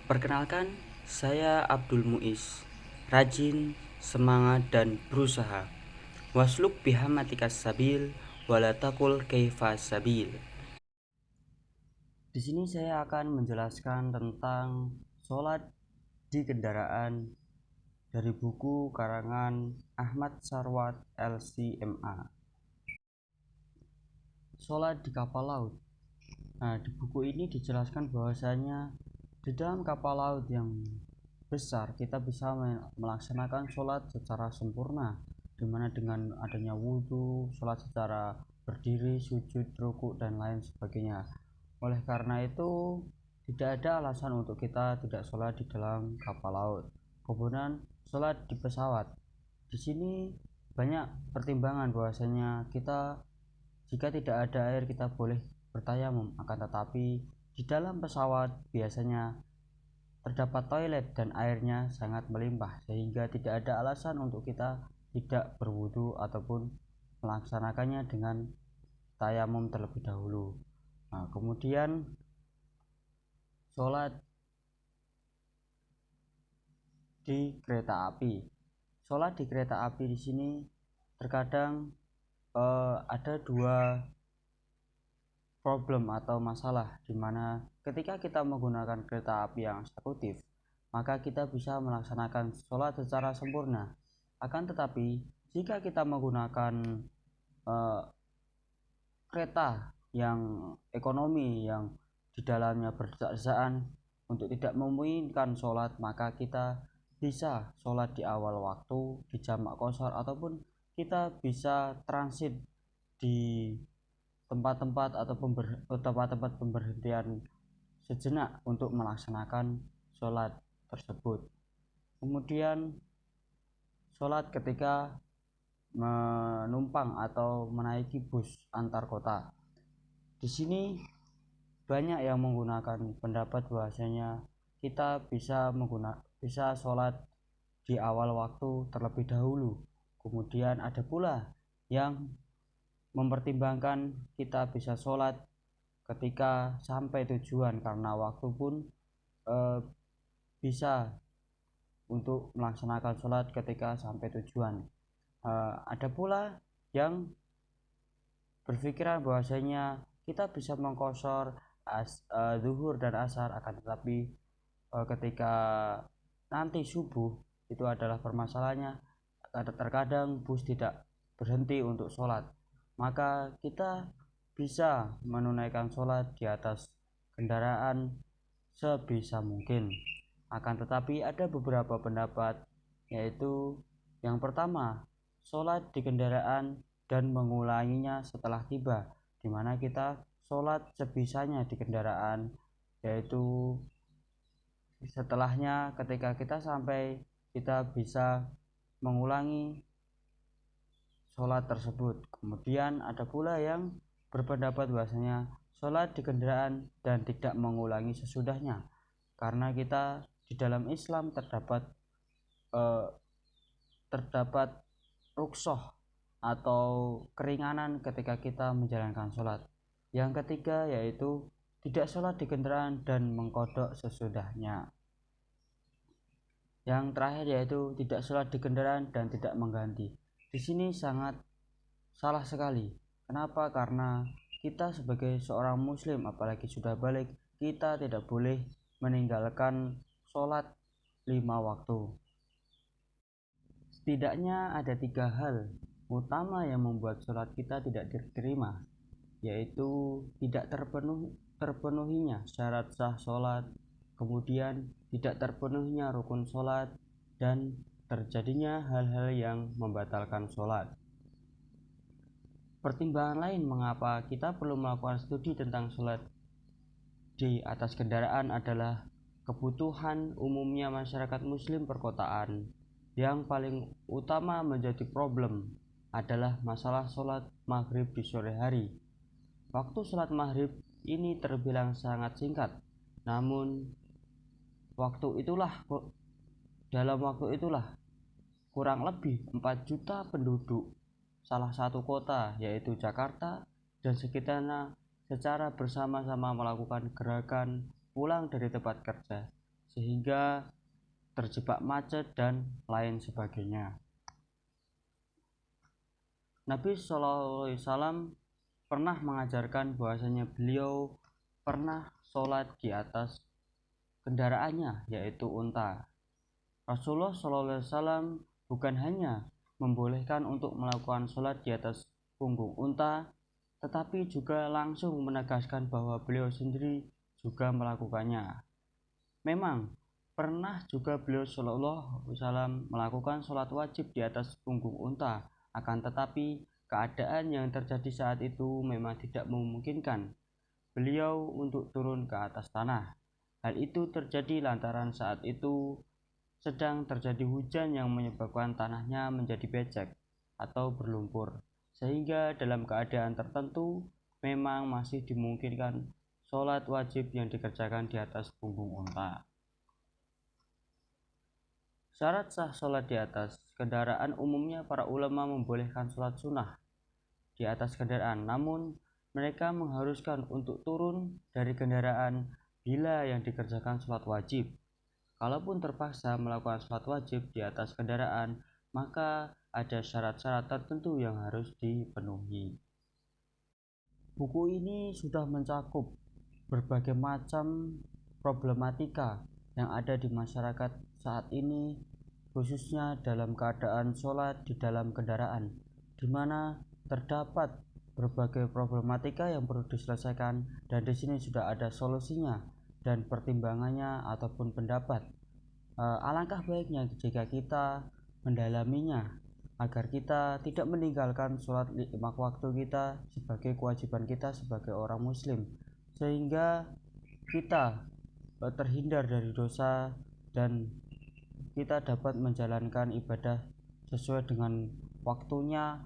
Perkenalkan, saya Abdul Muiz. Rajin, semangat, dan berusaha. Wasluk bihamatika sabil, walatakul kaifa sabil. Di sini saya akan menjelaskan tentang sholat di kendaraan dari buku karangan Ahmad Sarwat LCMA. Sholat di kapal laut. Nah, di buku ini dijelaskan bahwasanya di dalam kapal laut yang besar kita bisa melaksanakan sholat secara sempurna, dimana dengan adanya wudhu, sholat secara berdiri, sujud, rukuk, dan lain sebagainya. Oleh karena itu tidak ada alasan untuk kita tidak sholat di dalam kapal laut. Kemudian sholat di pesawat. Di sini banyak pertimbangan bahwasanya kita jika tidak ada air kita boleh bertayamum, akan tetapi di dalam pesawat biasanya terdapat toilet dan airnya sangat melimpah sehingga tidak ada alasan untuk kita tidak berwudu ataupun melaksanakannya dengan tayamum terlebih dahulu. Nah, kemudian sholat di kereta api. Sholat di kereta api di sini terkadang ada dua problem atau masalah, di mana ketika kita menggunakan kereta api yang eksekutif maka kita bisa melaksanakan sholat secara sempurna. Akan tetapi jika kita menggunakan kereta yang ekonomi yang di dalamnya berdesak-desakan untuk tidak memungkinkan sholat, maka kita bisa sholat di awal waktu di jamak qashar ataupun kita bisa transit di tempat-tempat ataupun tempat-tempat pemberhentian sejenak untuk melaksanakan sholat tersebut. Kemudian sholat ketika menumpang atau menaiki bus antar kota. Di sini banyak yang menggunakan pendapat bahwasanya kita bisa sholat di awal waktu terlebih dahulu. Kemudian ada pula yang mempertimbangkan kita bisa sholat ketika sampai tujuan karena waktu pun bisa untuk melaksanakan sholat ketika sampai tujuan. Ada pula yang berpikiran bahwasanya kita bisa mengqashar zuhur dan asar, akan tetapi ketika nanti subuh itu adalah permasalahannya, terkadang bus tidak berhenti untuk sholat, maka kita bisa menunaikan sholat di atas kendaraan sebisa mungkin. Akan tetapi ada beberapa pendapat, yaitu yang pertama, sholat di kendaraan dan mengulanginya setelah tiba, dimana kita sholat sebisanya di kendaraan, yaitu setelahnya ketika kita sampai kita bisa mengulangi sholat tersebut. Kemudian ada pula yang berpendapat bahwasanya sholat di kendaraan dan tidak mengulangi sesudahnya, karena kita di dalam Islam terdapat rukhsah atau keringanan ketika kita menjalankan sholat. Yang ketiga yaitu tidak sholat di kendaraan dan mengkodok sesudahnya. Yang terakhir yaitu tidak sholat di kendaraan dan tidak mengganti. Di sini sangat salah sekali. Kenapa? Karena kita sebagai seorang muslim, apalagi sudah balik, kita tidak boleh meninggalkan sholat 5 waktu. Setidaknya ada 3 hal utama yang membuat sholat kita tidak diterima, yaitu tidak terpenuhinya syarat sah sholat, kemudian tidak terpenuhinya rukun sholat, dan terjadinya hal-hal yang membatalkan sholat. Pertimbangan lain mengapa kita perlu melakukan studi tentang sholat di atas kendaraan adalah kebutuhan umumnya masyarakat muslim perkotaan. Yang paling utama menjadi problem adalah masalah sholat maghrib di sore hari. Waktu sholat maghrib ini terbilang sangat singkat, namun dalam waktu itulah kurang lebih 4 juta penduduk salah satu kota, yaitu Jakarta dan sekitarnya, secara bersama-sama melakukan gerakan pulang dari tempat kerja, sehingga terjebak macet dan lain sebagainya. Nabi SAW pernah mengajarkan bahwasanya beliau pernah sholat di atas kendaraannya, yaitu unta. Rasulullah SAW bukan hanya membolehkan untuk melakukan sholat di atas punggung unta, tetapi juga langsung menegaskan bahwa beliau sendiri juga melakukannya. Memang pernah juga beliau SAW melakukan sholat wajib di atas punggung unta, akan tetapi keadaan yang terjadi saat itu memang tidak memungkinkan beliau untuk turun ke atas tanah. Hal itu terjadi lantaran saat itu sedang terjadi hujan yang menyebabkan tanahnya menjadi becek atau berlumpur, sehingga dalam keadaan tertentu memang masih dimungkinkan sholat wajib yang dikerjakan di atas punggung unta. Syarat sah sholat di atas kendaraan umumnya para ulama membolehkan sholat sunnah di atas kendaraan, namun mereka mengharuskan untuk turun dari kendaraan bila yang dikerjakan sholat wajib. Kalaupun terpaksa melakukan sholat wajib di atas kendaraan, maka ada syarat-syarat tertentu yang harus dipenuhi. Buku ini sudah mencakup berbagai macam problematika yang ada di masyarakat saat ini, khususnya dalam keadaan sholat di dalam kendaraan, di mana terdapat berbagai problematika yang perlu diselesaikan, dan di sini sudah ada solusinya dan pertimbangannya ataupun pendapat. Alangkah baiknya jika kita mendalaminya agar kita tidak meninggalkan sholat 5 waktu kita sebagai kewajiban kita sebagai orang muslim, sehingga kita terhindar dari dosa dan kita dapat menjalankan ibadah sesuai dengan waktunya